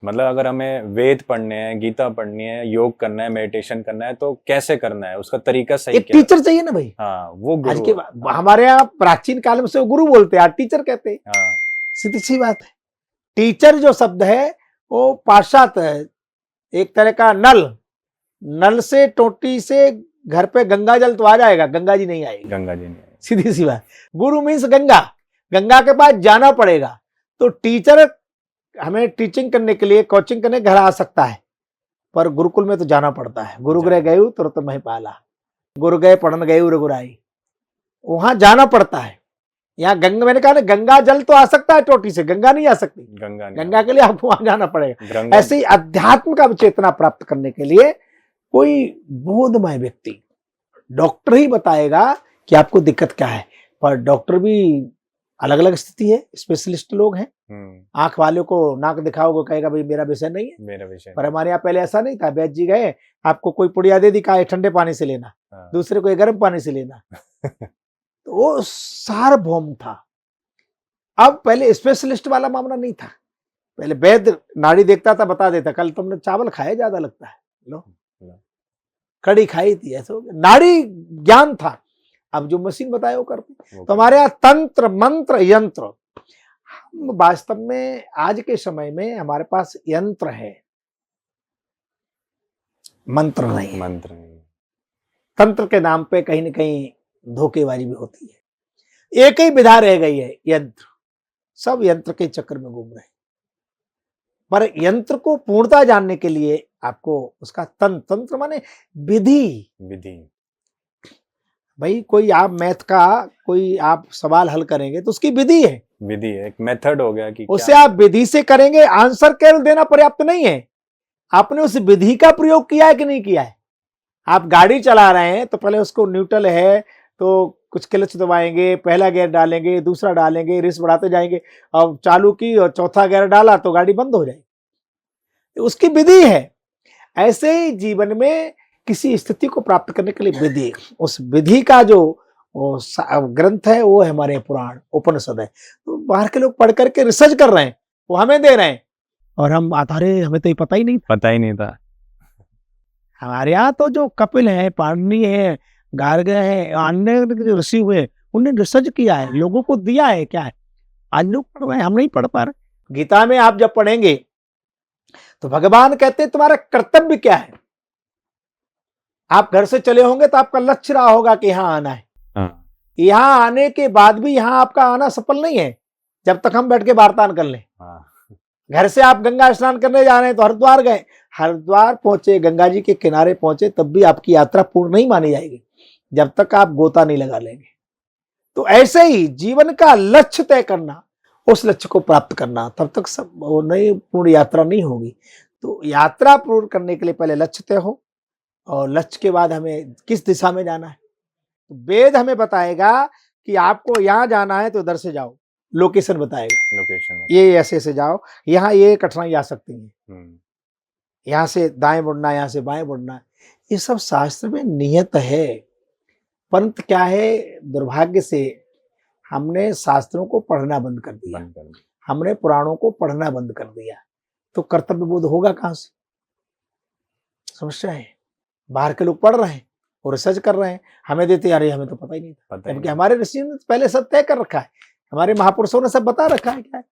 मतलब अगर हमें वेद पढ़ने हैं, गीता पढ़नी है, योग करना है, मेडिटेशन करना है, तो कैसे करना है, उसका तरीका सही एक क्या है? टीचर चाहिए ना भाई। हाँ, वो आज गुरु। के हमारे यहाँ प्राचीन काल में से गुरु बोलते हैं, आज टीचर कहते हैं। हाँ, सीधी सी बात है। टीचर जो शब्द है वो पाश्चात्य है, एक तरह का नल से टोटी से घर पे गंगा जल तो आ जाएगा, गंगा जी नहीं आएगी। गंगा जी ने। सीधी सी बात। गुरु मीन्स गंगा, गंगा के पास जाना पड़ेगा। तो टीचर हमें टीचिंग करने के लिए, कोचिंग करने घर आ सकता है, पर गुरुकुल में तो जाना पड़ता है। गुरुग्रह गए तुरंत मही पाला, गुरु गए पढ़न गए रघुराई, वहां जाना पड़ता है। यहाँ गंगा, मैंने कहा ना, गंगा जल तो आ सकता है टोटी से, गंगा नहीं आ सकती। गंगा के लिए आपको वहां जाना पड़ेगा। ऐसे ही अध्यात्म का चेतना प्राप्त करने के लिए कोई बोधमय व्यक्ति, डॉक्टर ही बताएगा कि आपको दिक्कत क्या है, पर डॉक्टर भी अलग अलग स्थिति है, स्पेशलिस्ट लोग हैं। आंख वाले को नाक दिखाओगे, कहेगा भाई मेरा विषय नहीं है, मेरा विषय। पर हमारे यहाँ पहले ऐसा नहीं था। वैद्य जी गए, आपको कोई पुड़िया दे दी, कहा ठंडे पानी से लेना, दूसरे को गर्म पानी से लेना। तो वो सार्वभौम था। अब पहले स्पेशलिस्ट वाला मामला नहीं था। पहले वैद्य नाड़ी देखता था, बता देता, कल तुमने चावल खाया ज्यादा लगता है, लो कड़ी खाई थी, ऐसा हो गया। नाड़ी ज्ञान था। अब जो मशीन बताए वो करते। तो हमारे यहाँ तंत्र मंत्र यंत्र, हम वास्तव में आज के समय में हमारे पास यंत्र है, मंत्र नहीं। मंत्र नहीं। तंत्र के नाम पे कहीं न कहीं धोखेबाजी भी होती है। एक ही विधा रह गई है, यंत्र। सब यंत्र के चक्कर में घूम रहे हैं। पर यंत्र को पूर्णता जानने के लिए आपको उसका तंत्र माने विधि। भाई कोई आप मैथ का कोई आप सवाल हल करेंगे तो उसकी विधि है, विधि है, एक मेथड हो गया कि उसे आप विधि से करेंगे। आंसर केवल देना पर्याप्त नहीं है, आपने उस विधि का प्रयोग किया है कि नहीं किया है। आप गाड़ी चला रहे हैं तो पहले उसको न्यूट्रल है तो कुछ क्लच दबाएंगे, पहला गियर डालेंगे, दूसरा डालेंगे, रेस बढ़ाते जाएंगे। अब चालू की और चौथा गियर डाला तो गाड़ी बंद हो जाएगी, उसकी विधि है। ऐसे ही जीवन में किसी स्थिति को प्राप्त करने के लिए विधि, उस विधि का जो ग्रंथ है वो है हमारे पुराण उपनिषद है। तो बाहर के लोग पढ़ करके रिसर्च कर रहे हैं, वो हमें दे रहे हैं, और हम अरे हमें तो ये पता ही नहीं था। हमारे यहाँ तो जो कपिल है, पाणिनि है, गार्ग है, अन्य जो ऋषि हुए, उन्होंने रिसर्च किया है, लोगों को दिया है। क्या है आज लोग पढ़ रहे हैं, हम नहीं पढ़ पा रहे। गीता में आप जब पढ़ेंगे तो भगवान कहते हैं तुम्हारा कर्तव्य क्या है। आप घर से चले होंगे तो आपका लक्ष्य रहा होगा कि यहाँ आना है। यहाँ आने के बाद भी यहाँ आपका आना सफल नहीं है जब तक हम बैठ के वार्तालाप कर लें। घर से आप गंगा स्नान करने जा रहे हैं तो हरिद्वार गए, हरिद्वार पहुंचे, गंगा जी के किनारे पहुंचे, तब भी आपकी यात्रा पूर्ण नहीं मानी जाएगी जब तक आप गोता नहीं लगा लेंगे। तो ऐसे ही जीवन का लक्ष्य तय करना, उस लक्ष्य को प्राप्त करना, तब तक सब वो नहीं, पूर्ण यात्रा नहीं होगी। तो यात्रा पूर्ण करने के लिए पहले लक्ष्य तय हो, और लक्ष्य के बाद हमें किस दिशा में जाना है। तो वेद हमें बताएगा कि आपको यहाँ जाना है तो इधर से जाओ, लोकेशन बताएगा, ये ऐसे से जाओ, यहाँ ये कठिनाई आ सकती है, यहाँ से दाएं मुड़ना, यहाँ से बाएं मुड़ना। ये सब शास्त्र में नियत है। परंतु क्या है, दुर्भाग्य से हमने शास्त्रों को पढ़ना बंद कर दिया, हमने पुराणों को पढ़ना बंद कर दिया। तो कर्तव्य बोध होगा कहां से? समस्या है। बाहर के लोग पढ़ रहे हैं और रिसर्च कर रहे हैं, हमें देते अरे हमें तो पता ही नहीं था, क्योंकि हमारे ऋषि ने पहले सब तय कर रखा है, हमारे महापुरुषों ने सब बता रखा है क्या है।